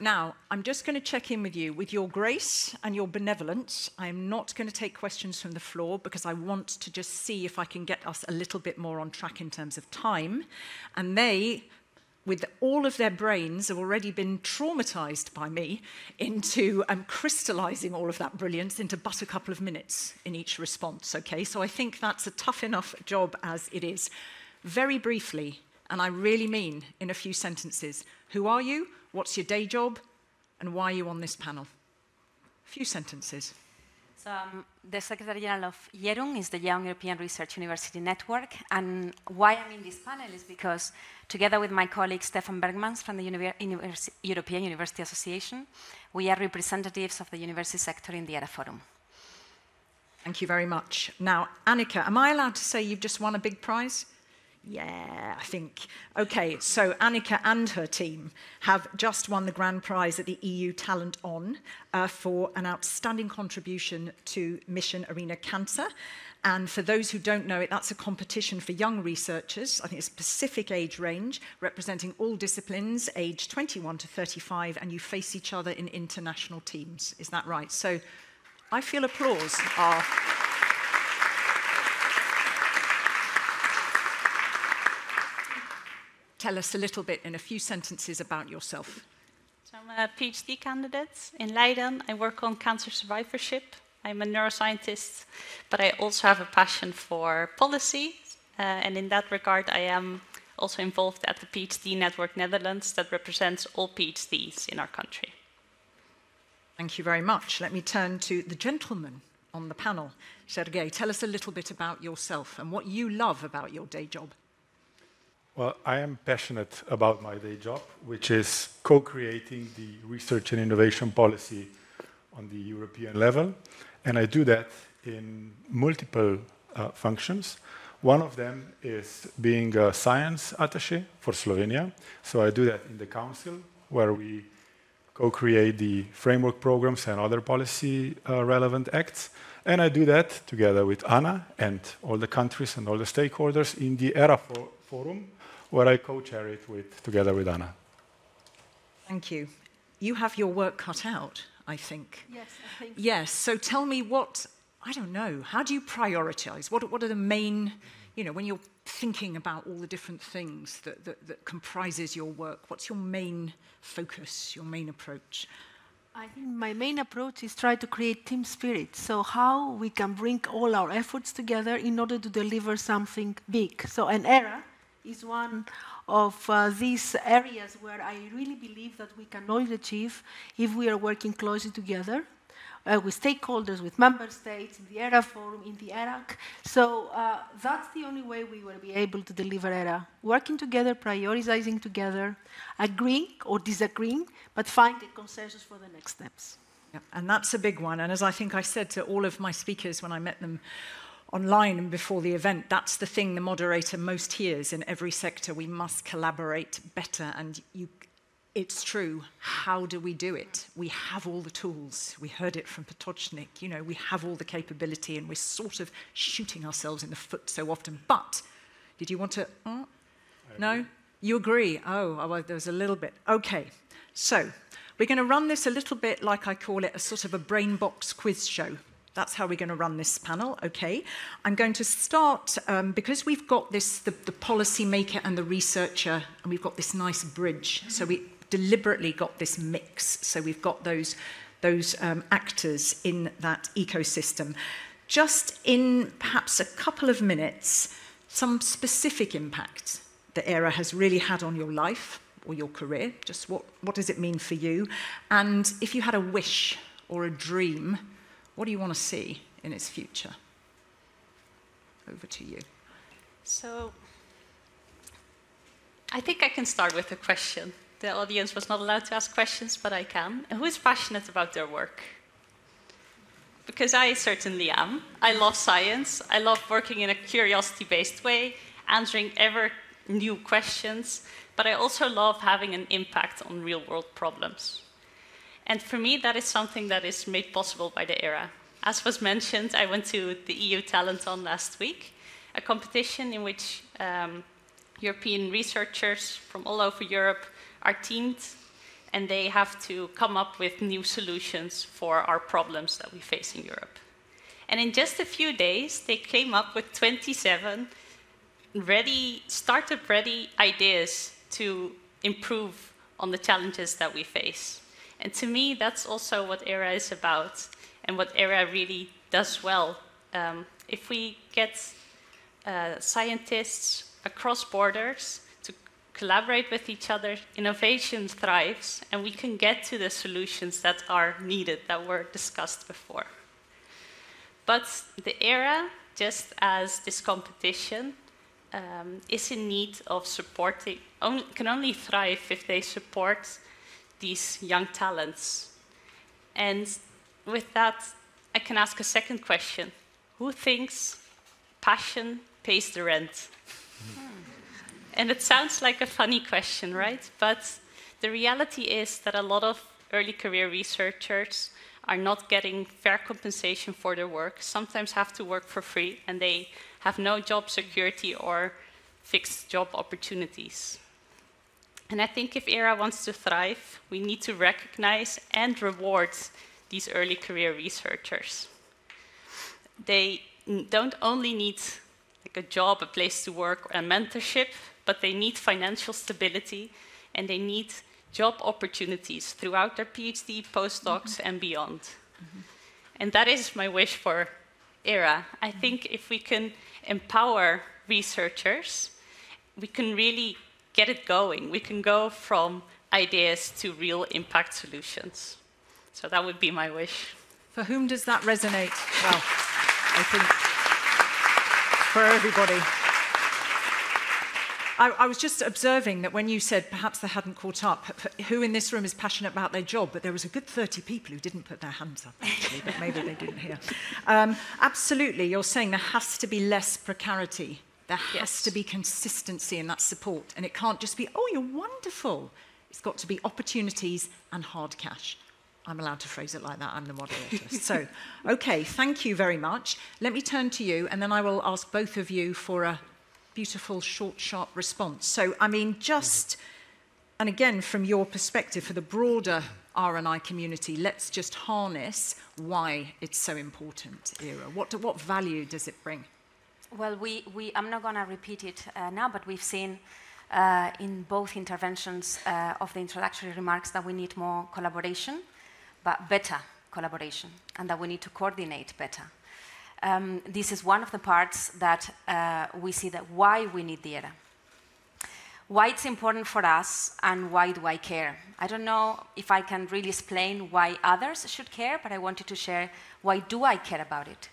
Now, I'm just going to check in with you. With your grace and your benevolence, I'm not going to take questions from the floor because I want to just see if I can get us a little bit more on track in terms of time. And they, with all of their brains, have already been traumatized by me into crystallizing all of that brilliance into but a couple of minutes in each response, okay? So I think that's a tough enough job as it is. Very briefly, and I really mean in a few sentences, who are you? What's your day job? And why are you on this panel? A few sentences. So the Secretary General of YERUN is the Young European Research University Network. And why I'm in this panel is because, together with my colleague Stefan Bergmans from the European University Association, we are representatives of the university sector in the ERA Forum. Thank you very much. Now, Annika, am I allowed to say you've just won a big prize? Yeah, I think. Okay, so Annika and her team have just won the grand prize at the EU Talent On for an outstanding contribution to Mission Arena Cancer. And for those who don't know it, that's a competition for young researchers. I think it's a specific age range representing all disciplines, age 21 to 35, and you face each other in international teams. Is that right? So I feel applause are... Tell us a little bit in a few sentences about yourself. So I'm a PhD candidate in Leiden. I work on cancer survivorship. I'm a neuroscientist, but I also have a passion for policy. And in that regard, I am also involved at the PhD Network Netherlands that represents all PhDs in our country. Thank you very much. Let me turn to the gentleman on the panel. Sergei, tell us a little bit about yourself and what you love about your day job. Well, I am passionate about my day job, which is co-creating the research and innovation policy on the European level. And I do that in multiple functions. One of them is being a science attaché for Slovenia. So I do that in the council, where we co-create the framework programs and other policy relevant acts. And I do that together with Anna and all the countries and all the stakeholders in the ERA Forum, where I co-chair it together with Anna. Thank you. You have your work cut out, I think. Yes, I think so. Yes, so tell me what, I don't know, how do you prioritize? What are the main, you know, when you're thinking about all the different things that comprises your work, what's your main focus, your main approach? I think my main approach is try to create team spirit. So how we can bring all our efforts together in order to deliver something big. So an ERA is one of these areas where I really believe that we can all achieve if we are working closely together with stakeholders, with member states, in the ERA Forum, in the ERAC. So that's the only way we will be able to deliver ERA. Working together, prioritizing together, agreeing or disagreeing, but finding consensus for the next steps. Yeah, and that's a big one. And as I think I said to all of my speakers when I met them online and before the event, that's the thing the moderator most hears in every sector. We must collaborate better, and it's true. How do we do it? We have all the tools. We heard it from Potočnik. You know, we have all the capability, and we're sort of shooting ourselves in the foot so often. But did you want to? No? You agree? Oh, well, there's a little bit. Okay. So we're going to run this a little bit like I call it a sort of a brain box quiz show. That's how we're going to run this panel, okay? I'm going to start, because we've got this, the policymaker and the researcher, and we've got this nice bridge. So we deliberately got this mix. So we've got those actors in that ecosystem. Just in perhaps a couple of minutes, some specific impact that ERA has really had on your life or your career. Just what does it mean for you? And if you had a wish or a dream, what do you want to see in its future? Over to you. So, I think I can start with a question. The audience was not allowed to ask questions, but I can. Who is passionate about their work? Because I certainly am. I love science. I love working in a curiosity-based way, answering ever new questions, but I also love having an impact on real-world problems. And for me, that is something that is made possible by the ERA. As was mentioned, I went to the EU Talent On last week, a competition in which European researchers from all over Europe are teamed and they have to come up with new solutions for our problems that we face in Europe. And in just a few days, they came up with 27 startup-ready ideas to improve on the challenges that we face. And to me, that's also what ERA is about, and what ERA really does well. If we get scientists across borders to collaborate with each other, innovation thrives, and we can get to the solutions that are needed, that were discussed before. But the ERA, just as this competition, is in need of supporting, can only thrive if they support these young talents. And with that, I can ask a second question. Who thinks passion pays the rent? And it sounds like a funny question, right? But the reality is that a lot of early career researchers are not getting fair compensation for their work, sometimes have to work for free, and they have no job security or fixed job opportunities. And I think if ERA wants to thrive, we need to recognize and reward these early career researchers. They don't only need like a job, a place to work, or a mentorship, but they need financial stability, and they need job opportunities throughout their PhD, postdocs, and beyond. And that is my wish for ERA. I think if we can empower researchers, we can really get it going. We can go from ideas to real impact solutions. So that would be my wish. For whom does that resonate? Well, I think for everybody. I was just observing that when you said perhaps they hadn't caught up, who in this room is passionate about their job, but there was a good 30 people who didn't put their hands up, actually, but maybe they didn't hear. Absolutely, you're saying there has to be less precarity. There has to be consistency in that support, and it can't just be, oh, you're wonderful. It's got to be opportunities and hard cash. I'm allowed to phrase it like that, I'm the moderator. So, okay, thank you very much. Let me turn to you, and then I will ask both of you for a beautiful, short, sharp response. So, I mean, just, and again, from your perspective, for the broader R&I community, let's just harness why it's so important, ERA. What value does it bring? Well, I'm not going to repeat it now, but we've seen in both interventions of the introductory remarks that we need more collaboration, but better collaboration, and that we need to coordinate better. This is one of the parts that we see that why we need the ERA. Why it's important for us and why do I care? I don't know if I can really explain why others should care, but I wanted to share why do I care about it.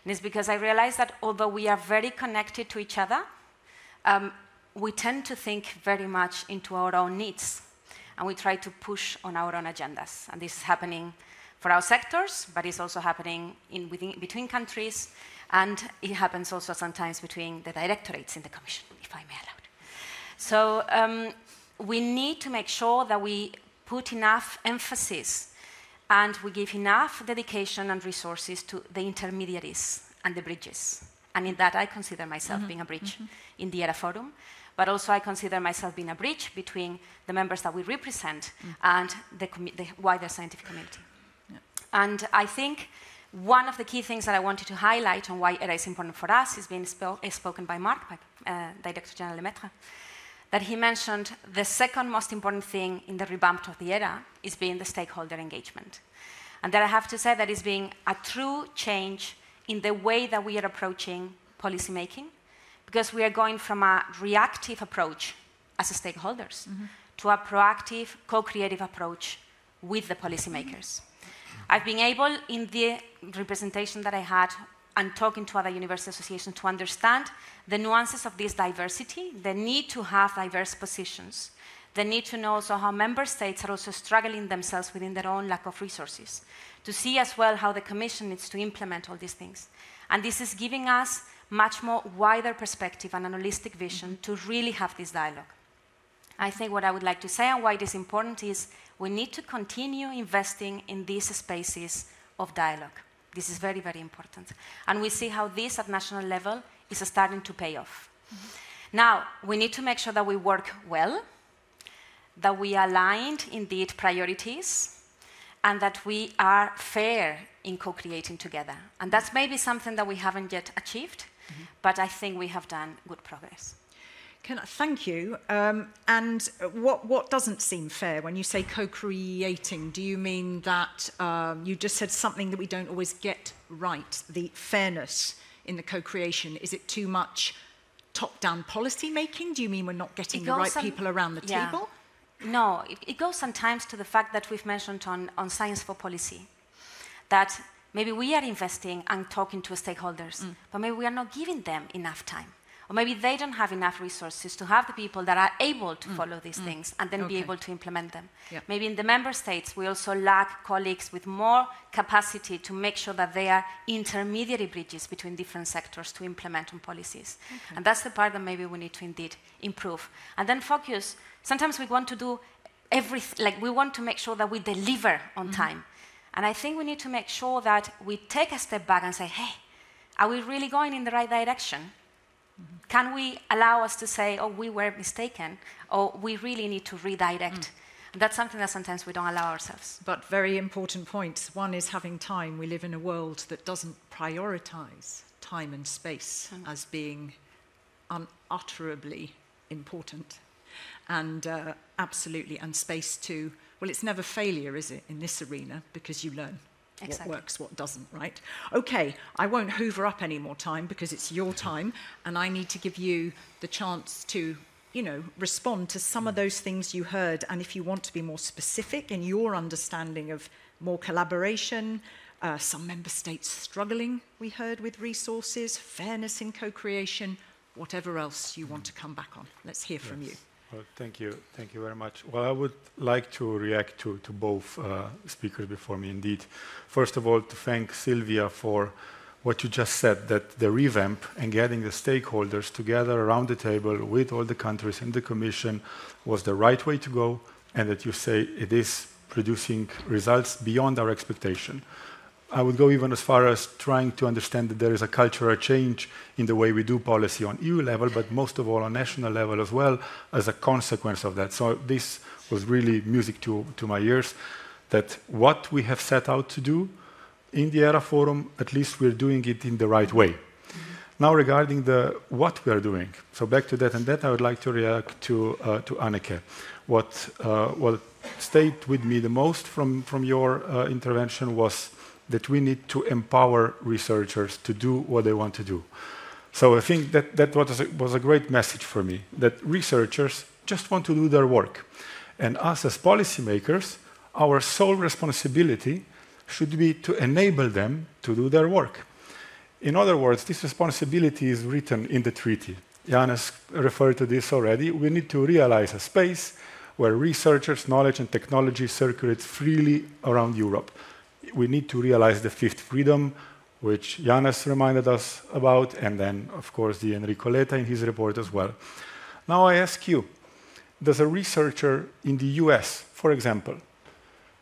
And it's because I realize that although we are very connected to each other, we tend to think very much into our own needs, and we try to push on our own agendas. And this is happening for our sectors, but it's also happening between countries, and it happens also sometimes between the directorates in the Commission, if I may allow it. So we need to make sure that we put enough emphasis and we give enough dedication and resources to the intermediaries and the bridges. And in that, I consider myself being a bridge in the ERA Forum, but also I consider myself being a bridge between the members that we represent and the wider scientific community. And I think one of the key things that I wanted to highlight on why ERA is important for us is being spoken by Marc, by Director General Lemaitre, that he mentioned the second most important thing in the revamped of the ERA is being the stakeholder engagement. And that I have to say that is being a true change in the way that we are approaching policymaking, because we are going from a reactive approach as stakeholders to a proactive, co-creative approach with the policymakers. I've been able, in the representation that I had and talking to other university associations, to understand the nuances of this diversity, the need to have diverse positions, the need to know also how member states are also struggling themselves within their own lack of resources, to see as well how the Commission needs to implement all these things. And this is giving us much more wider perspective and an holistic vision to really have this dialogue. I think what I would like to say and why it is important is we need to continue investing in these spaces of dialogue. This is very, very important. And we see how this at national level is starting to pay off. Now, we need to make sure that we work well, that we aligned indeed priorities and that we are fair in co-creating together. And that's maybe something that we haven't yet achieved, but I think we have done good progress. Thank you. And what doesn't seem fair when you say co-creating? Do you mean that you just said something that we don't always get right, the fairness in the co-creation? Is it too much top-down policy making? Do you mean we're not getting the right people around the table? No, it goes sometimes to the fact that we've mentioned on science for policy, that maybe we are investing and talking to stakeholders, but maybe we are not giving them enough time. Or maybe they don't have enough resources to have the people that are able to follow these things and then be able to implement them. Yep. Maybe in the member states, we also lack colleagues with more capacity to make sure that they are intermediary bridges between different sectors to implement on policies. Okay. And that's the part that maybe we need to indeed improve. And then focus. Sometimes we want to do everything, like we want to make sure that we deliver on time. And I think we need to make sure that we take a step back and say, hey, are we really going in the right direction? Can we allow us to say, oh, we were mistaken, or we really need to redirect? And that's something that sometimes we don't allow ourselves. But very important points. One is having time. We live in a world that doesn't prioritize time and space as being unutterably important. And absolutely, and space too. Well, it's never failure, is it, in this arena, because you learn. Exactly. What works, what doesn't, right? Okay, I won't hoover up any more time because it's your time, and I need to give you the chance to, respond to some of those things you heard, and if you want to be more specific in your understanding of more collaboration, some member states struggling, we heard, with resources, fairness in co-creation, whatever else you want to come back on. Let's hear from you. Well, thank you. Thank you very much. Well, I would like to react to both speakers before me, indeed. First of all, to thank Sylvia for what you just said, that the revamp and getting the stakeholders together around the table with all the countries in the Commission was the right way to go, and that you say it is producing results beyond our expectation. I would go even as far as trying to understand that there is a cultural change in the way we do policy on EU level, but most of all on national level as well, as a consequence of that. So this was really music to my ears, that what we have set out to do in the ERA Forum, at least we're doing it in the right way. Now regarding what we are doing, so back to that, and that I would like to react to Anneke. What stayed with me the most from your intervention was that we need to empower researchers to do what they want to do. So I think that was a great message for me, that researchers just want to do their work. And us as policymakers, our sole responsibility should be to enable them to do their work. In other words, this responsibility is written in the treaty. Janus referred to this already. We need to realize a space where researchers, knowledge and technology circulate freely around Europe. We need to realize the fifth freedom, which Janus reminded us about, and then, of course, the Enrico Letta in his report as well. Now I ask you, does a researcher in the US, for example,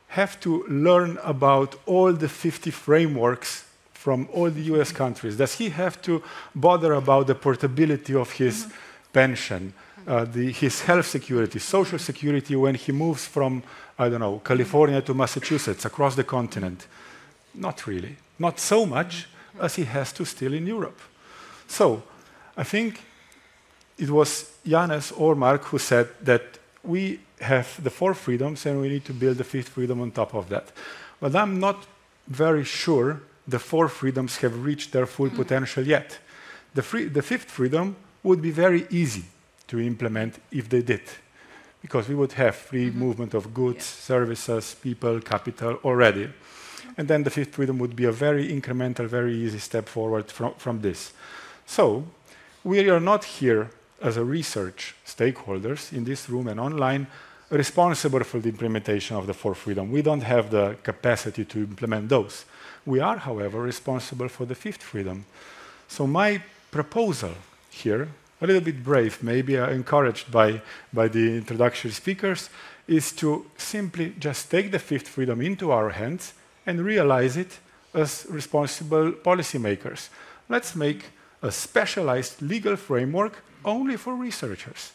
have to learn about all the 50 frameworks from all the US countries? Does he have to bother about the portability of his pension, his health security, social security when he moves from, I don't know, California to Massachusetts, across the continent? Not really. Not so much as he has to still in Europe. So I think it was Janus or Mark who said that we have the 4 freedoms and we need to build the 5th freedom on top of that. But I'm not very sure the 4 freedoms have reached their full potential yet. The 5th freedom would be very easy to implement if they did, because we would have free movement of goods, services, people, capital already. And then the 5th freedom would be a very incremental, very easy step forward from this. So we are not here as a research stakeholders in this room and online responsible for the implementation of the 4th freedom. We don't have the capacity to implement those. We are, however, responsible for the 5th freedom. So my proposal here, a little bit brave, maybe encouraged by the introductory speakers, is to simply just take the 5th freedom into our hands and realize it as responsible policymakers. Let's make a specialized legal framework only for researchers.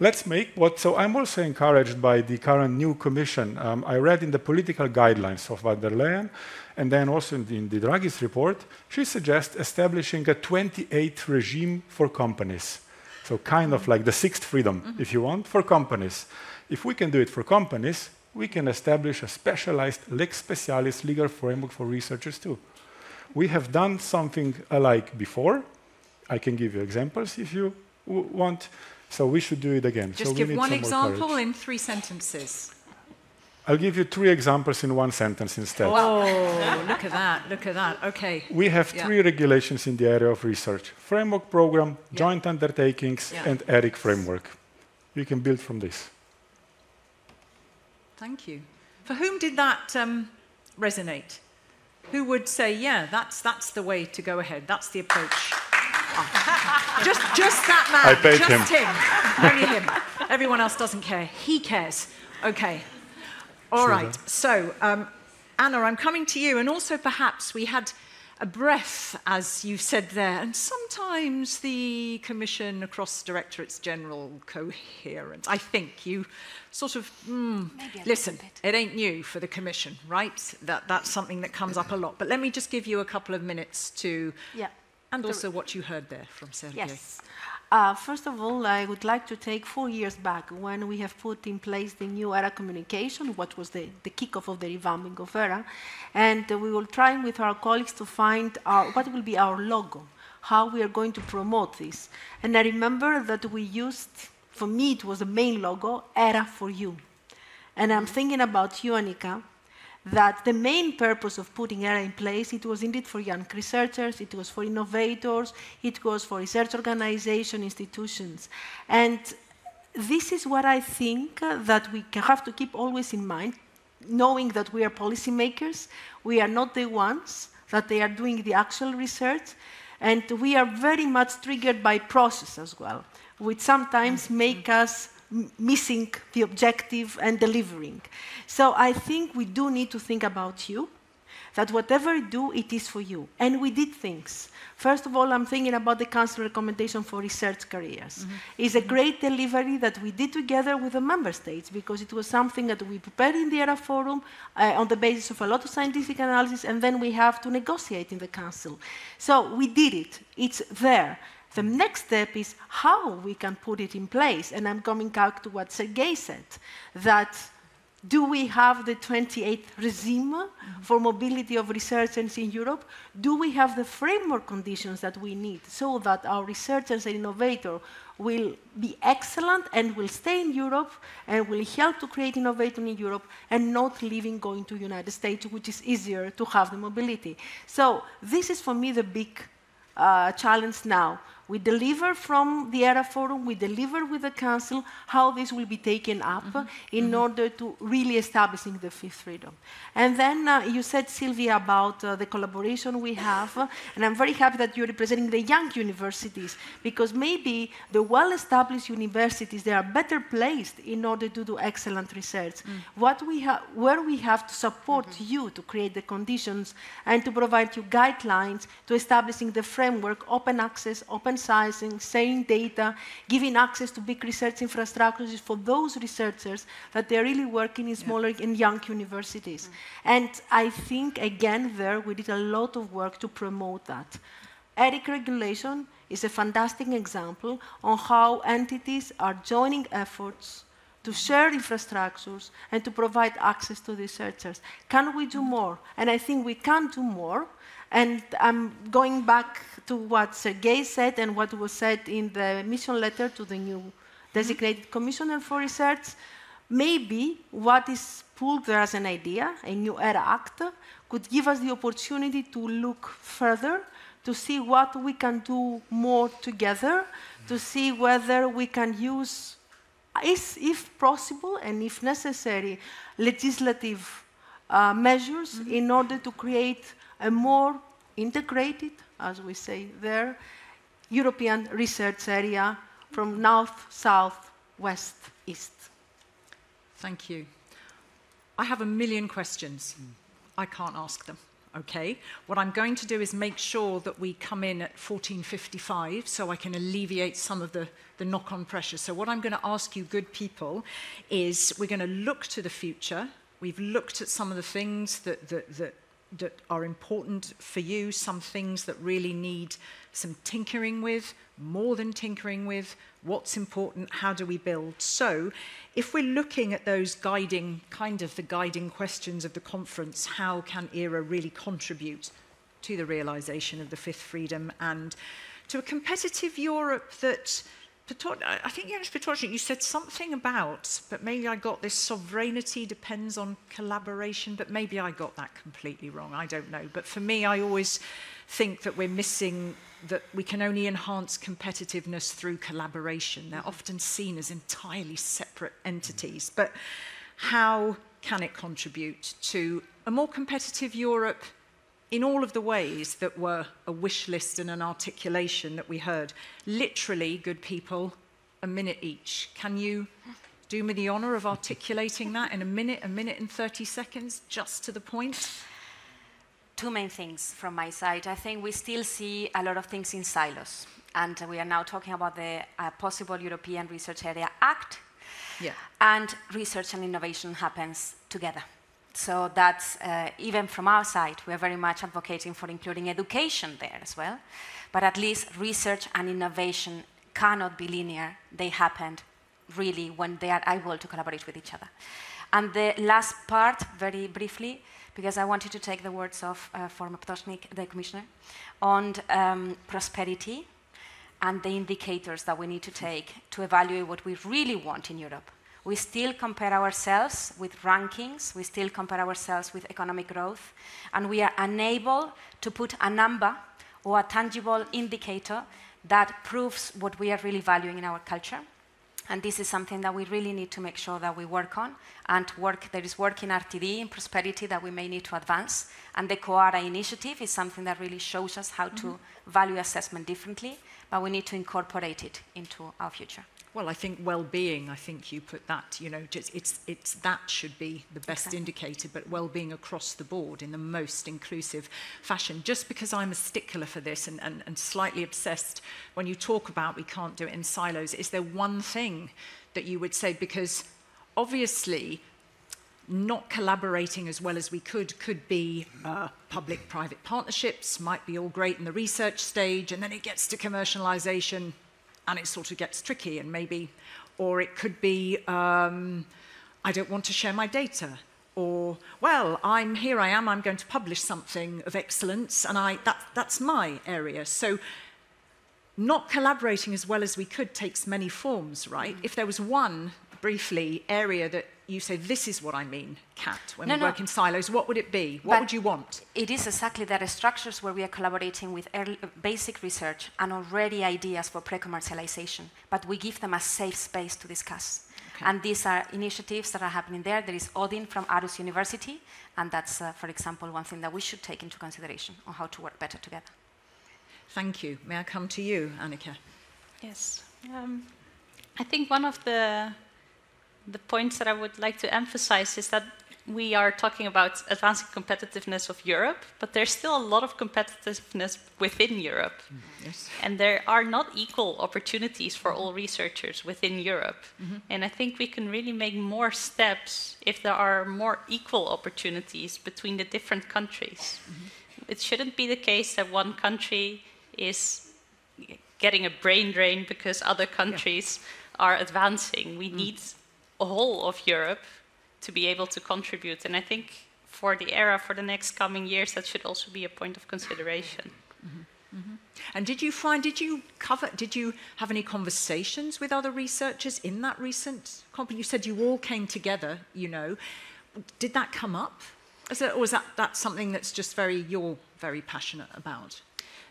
let's make what, so I'm also encouraged by the current new Commission. I read in the political guidelines of von der Leyen, and then also in the Draghi's report, she suggests establishing a 28th regime for companies. So kind of like the sixth freedom, if you want, for companies. If we can do it for companies, we can establish a specialized lex specialis legal framework for researchers too. We have done something alike before. I can give you examples if you want. So we should do it again. Just so give one example in 3 sentences. I'll give you 3 examples in 1 sentence instead. Oh, look at that, look at that. Okay. We have 3 regulations in the area of research: framework program, joint undertakings, and ERIC framework. You can build from this. Thank you. For whom did that resonate? Who would say, yeah, that's the way to go ahead, that's the approach? Oh. Just that man. I paid just him. Only him. Everyone else doesn't care. He cares. Okay. All right. So, Anna, I'm coming to you. And also, perhaps, we had a breath, as you said there. And sometimes the Commission across Directorates General coherence. I think you sort of, listen, it ain't new for the Commission, right? That's something that comes up a lot. But let me just give you a couple of minutes to... Yeah. And also what you heard there from Sergei. Yes. First of all, I would like to take 4 years back when we have put in place the new ERA communication, what was the kickoff of the revamping of ERA. And we will try with our colleagues to find what will be our logo, how we are going to promote this. And I remember that we used, for me it was the main logo, ERA for you. And I'm thinking about you, Annika, that the main purpose of putting ERA in place, it was indeed for young researchers, it was for innovators, it was for research organizations, institutions. And this is what I think that we have to keep always in mind, knowing that we are policymakers, we are not the ones that they are doing the actual research, and we are very much triggered by process as well, which sometimes make us missing the objective and delivering. So I think we do need to think about you, that whatever you do, it is for you. And we did things. First of all, I'm thinking about the Council recommendation for research careers. It's a great delivery that we did together with the member states, because it was something that we prepared in the ERA forum on the basis of a lot of scientific analysis, and then we have to negotiate in the Council. So we did it. It's there. The next step is how we can put it in place. And I'm coming back to what Sergei said, that do we have the 28th regime for mobility of researchers in Europe? Do we have the framework conditions that we need so that our researchers and innovators will be excellent and will stay in Europe and will help to create innovation in Europe and not leaving going to the United States, which is easier to have the mobility? So this is for me the big challenge now. We deliver from the ERA forum, we deliver with the Council how this will be taken up in order to really establishing the fifth freedom. And then you said, Sylvia, about the collaboration we have, and I'm very happy that you're representing the young universities, because maybe the well-established universities, they are better placed in order to do excellent research. Where we have to support you to create the conditions and to provide you guidelines to establishing the framework, open access, open sizing, sharing data, giving access to big research infrastructures for those researchers that they're really working in smaller and young universities. And I think, again, there we did a lot of work to promote that. ERIC regulation is a fantastic example on how entities are joining efforts to share infrastructures and to provide access to researchers. Can we do more? And I think we can do more. And I'm going back to what Sergei said and what was said in the mission letter to the new designated commissioner for research. Maybe what is pulled there as an idea, a new ERA Act, could give us the opportunity to look further, to see what we can do more together, to see whether we can use, if possible and if necessary, legislative measures in order to create a more integrated, as we say there, European research area from north, south, west, east. Thank you. I have a million questions. I can't ask them. okay? What I'm going to do is make sure that we come in at 14:55 so I can alleviate some of the knock-on pressure. So what I'm going to ask you, good people, is we're going to look to the future. We've looked at some of the things that are important for you, some things that really need some tinkering with, more than tinkering with, what's important, how do we build? So if we're looking at those guiding, kind of the guiding questions of the conference, how can ERA really contribute to the realization of the fifth freedom and to a competitive Europe that, I think, Jonas Petrosnik, you said something about, but maybe I got this sovereignty depends on collaboration, but maybe I got that completely wrong, I don't know. But for me, I always think that we're missing, that we can only enhance competitiveness through collaboration. They're often seen as entirely separate entities, but how can it contribute to a more competitive Europe in all of the ways that were a wish list and an articulation that we heard? Literally, good people, a minute each. Can you do me the honor of articulating that in a minute and 30 seconds, just to the point? Two main things from my side. I think we still see a lot of things in silos, and we are now talking about the possible European Research Area Act, and research and innovation happens together. So that's, even from our side, we are very much advocating for including education there as well, but at least research and innovation cannot be linear. They happen really when they are able to collaborate with each other. And the last part, very briefly, because I wanted to take the words of former Potocznik, the Commissioner, on prosperity and the indicators that we need to take to evaluate what we really want in Europe. We still compare ourselves with rankings, we still compare ourselves with economic growth, and we are unable to put a number or a tangible indicator that proves what we are really valuing in our culture. And this is something that we really need to make sure that we work on, and there is work in RTD, in prosperity, that we may need to advance. And the COARA initiative is something that really shows us how to value assessment differently, but we need to incorporate it into our future. Well, I think well-being, I think you put that, you know, it's that should be the best indicator, but well-being across the board in the most inclusive fashion. Just because I'm a stickler for this and slightly obsessed, when you talk about we can't do it in silos, is there one thing that you would say? Because obviously not collaborating as well as we could be public-private partnerships, might be all great in the research stage, and then it gets to commercialization, and it sort of gets tricky, and maybe, or it could be, I don't want to share my data, or, well, I'm going to publish something of excellence, and that's my area. So not collaborating as well as we could takes many forms, right? If there was one, briefly, area that you say, this is what I mean, Kat, when we work in silos, what would it be? What would you want? It is exactly that structures where we are collaborating with basic research and already ideas for pre-commercialization, but we give them a safe space to discuss. Okay. And these are initiatives that are happening there. There is Odin from Aarhus University, and that's, for example, one thing that we should take into consideration on how to work better together. Thank you. May I come to you, Annika? Yes. I think one of the points that I would like to emphasize is that we are talking about advancing competitiveness of Europe, but there's still a lot of competitiveness within Europe. Yes. And there are not equal opportunities for all researchers within Europe. And I think we can really make more steps if there are more equal opportunities between the different countries. It shouldn't be the case that one country is getting a brain drain because other countries are advancing. We need a whole of Europe to be able to contribute. And I think for the era, for the next coming years, that should also be a point of consideration. And did you have any conversations with other researchers in that recent conference? You said you all came together, you know. Did that come up? Or was that something that's just you're very passionate about?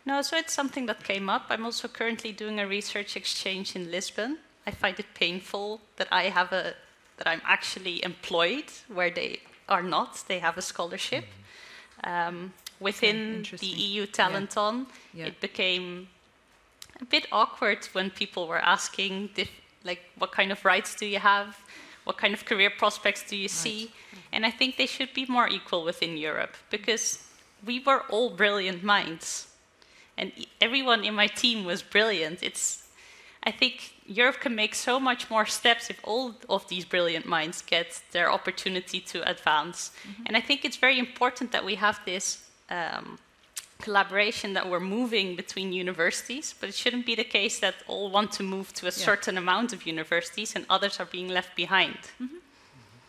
No, so it's something that came up. I'm also currently doing a research exchange in Lisbon. I find it painful that that I'm actually employed where they are not. They have a scholarship. Within the EU Talenton, it became a bit awkward when people were asking, what kind of rights do you have? What kind of career prospects do you see? And I think they should be more equal within Europe, because we were all brilliant minds. And everyone in my team was brilliant. I think Europe can make so much more steps if all of these brilliant minds get their opportunity to advance. And I think it's very important that we have this collaboration, that we're moving between universities, but it shouldn't be the case that all want to move to a certain amount of universities and others are being left behind.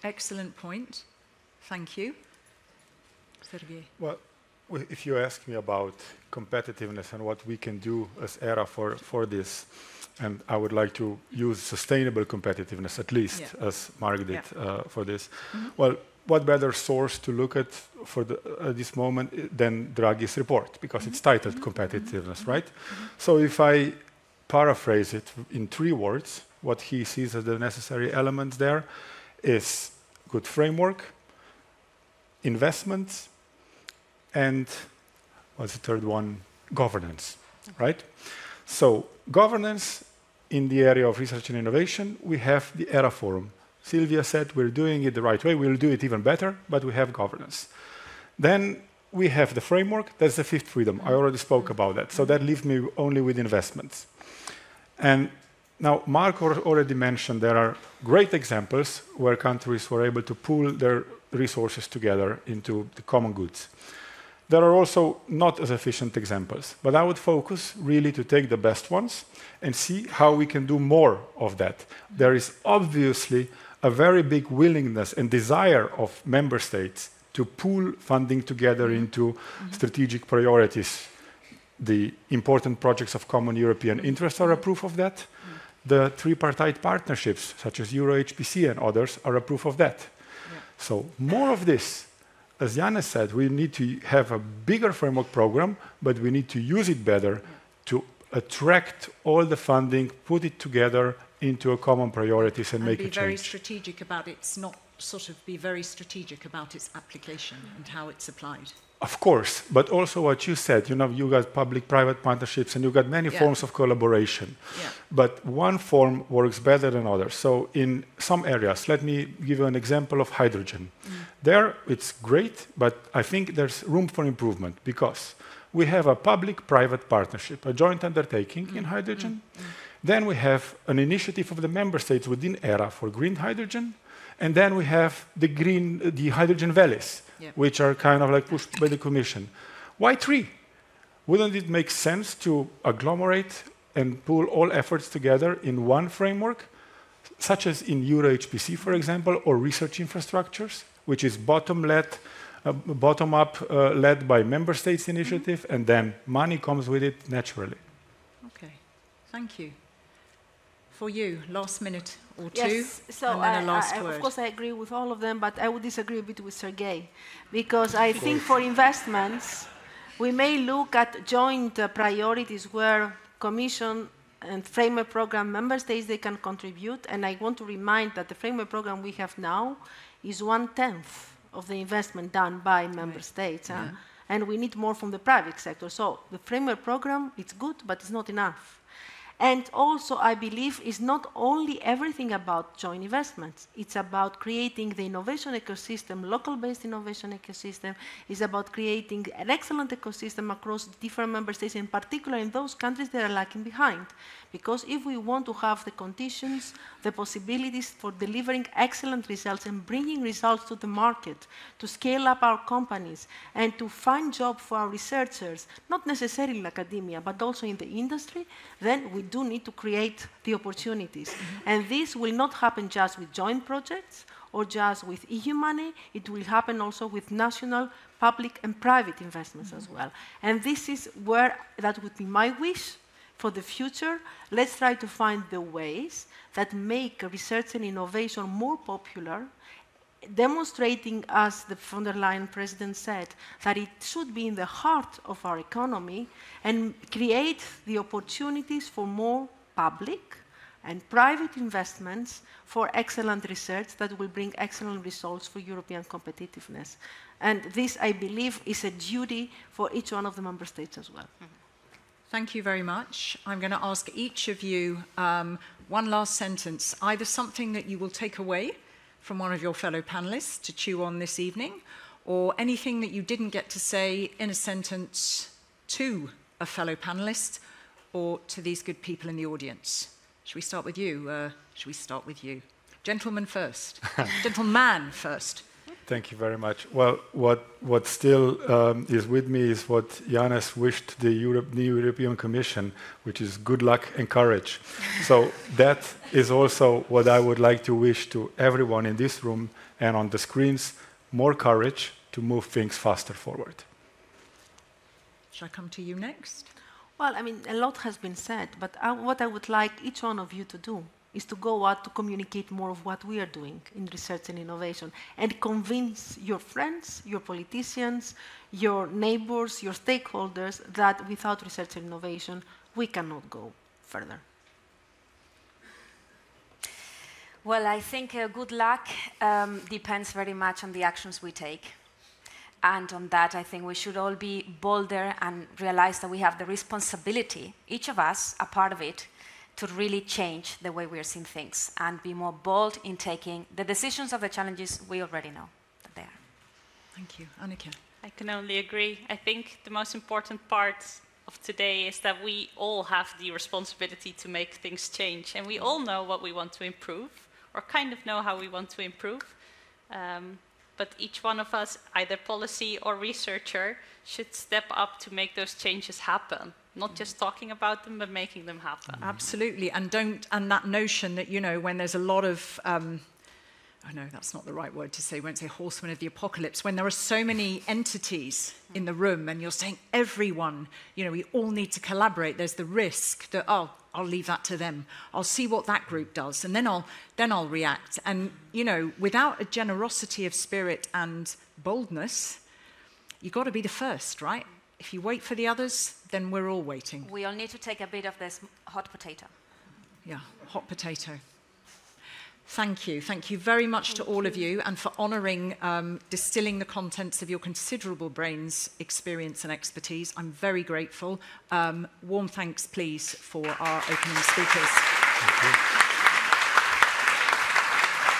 Excellent point. Thank you. Sergei. Well, if you ask me about competitiveness and what we can do as ERA for this, and I would like to use sustainable competitiveness at least, as Mark did for this. Well, what better source to look at for this moment than Draghi's report, because it's titled Competitiveness, right? So if I paraphrase it in 3 words, what he sees as the necessary elements there is good framework, investments, and what's the third one? Governance, right? So governance in the area of research and innovation, we have the ERA Forum. Sylvia said we're doing it the right way, we'll do it even better, but we have governance. Then we have the framework, that's the 5th freedom. I already spoke about that, so that leaves me only with investments. And now Mark already mentioned there are great examples where countries were able to pool their resources together into the common goods. There are also not as efficient examples, but I would focus really to take the best ones and see how we can do more of that. There is obviously a very big willingness and desire of member states to pool funding together into strategic priorities. The important projects of common European interest are a proof of that. The tripartite partnerships, such as Euro-HPC and others, are a proof of that. So more of this. As Janne said, we need to have a bigger framework program, but we need to use it better to attract all the funding, put it together into a common priorities and make a change. Be very strategic about its be very strategic about its application and how it's applied. Of course, but also what you said, you got public-private partnerships and you got many forms of collaboration. But one form works better than others. So in some areas, let me give you an example of hydrogen. There, it's great, but I think there's room for improvement because we have a public-private partnership, a joint undertaking in hydrogen. Then we have an initiative of the member states within ERA for green hydrogen. And then we have the hydrogen valleys, which are kind of like pushed by the Commission. Why 3? Wouldn't it make sense to agglomerate and pool all efforts together in one framework, such as in Euro-HPC, for example, or research infrastructures, which is bottom-up led by member states initiative, and then money comes with it naturally. Okay, thank you. For you, last minute or 2, yes, so and then a last word. Of course, I agree with all of them, but I would disagree a bit with Sergei, because I think for investments, we may look at joint priorities where Commission and framework program member states, they can contribute, and I want to remind that the framework program we have now is 1/10 of the investment done by member states, and we need more from the private sector. So the framework program, it's good, but it's not enough. And also, I believe, it's not only everything about joint investments. It's about creating the innovation ecosystem, local-based innovation ecosystem. It's about creating an excellent ecosystem across different member states, in particular in those countries that are lagging behind. Because if we want to have the conditions, the possibilities for delivering excellent results and bringing results to the market, to scale up our companies, and to find jobs for our researchers, not necessarily in academia, but also in the industry, then we do need to create the opportunities. And this will not happen just with joint projects or just with EU money. It will happen also with national, public, and private investments as well. And this is where that would be my wish for the future. Let's try to find the ways that make research and innovation more popular, demonstrating, as the von der Leyen president said, that it should be in the heart of our economy and create the opportunities for more public and private investments for excellent research that will bring excellent results for European competitiveness. And this, I believe, is a duty for each one of the member states as well. Thank you very much. I'm going to ask each of you one last sentence, either something that you will take away from one of your fellow panelists to chew on this evening, or anything that you didn't get to say in a sentence to a fellow panelist or to these good people in the audience. Should we start with you? Should we start with you? Gentleman first. Gentleman first. Thank you very much. Well, what still is with me is what Janez wished the new European Commission, which is good luck and courage. So that is also what I would like to wish to everyone in this room and on the screens, more courage to move things faster forward. Should I come to you next? Well, I mean, a lot has been said, but what I would like each one of you to do is to go out to communicate more of what we are doing in research and innovation and convince your friends, your politicians, your neighbors, your stakeholders that without research and innovation, we cannot go further. Well, I think good luck depends very much on the actions we take. And on that, I think we should all be bolder and realize that we have the responsibility, each of us, a part of it, to really change the way we are seeing things and be more bold in taking the decisions of the challenges we already know that they are. Thank you. Annika. I can only agree. I think the most important part of today is that we all have the responsibility to make things change, and we all know what we want to improve, or kind of know how we want to improve. But each one of us, either policy or researcher, should step up to make those changes happen. Not just talking about them, but making them happen. Absolutely, and that notion that, you know, when there's a lot of, I know that's not the right word to say, won't say horsemen of the apocalypse, when there are so many entities in the room and you're saying everyone, you know, we all need to collaborate, there's the risk that, oh, I'll leave that to them. I'll see what that group does, and then I'll react. And, you know, without a generosity of spirit and boldness, you've got to be the first, right? If you wait for the others, then we're all waiting. We all need to take a bit of this hot potato. Yeah, hot potato. Thank you. Thank you very much to all of you, and for honouring distilling the contents of your considerable brains, experience and expertise. I'm very grateful. Warm thanks, please, for our opening speakers. Thank you.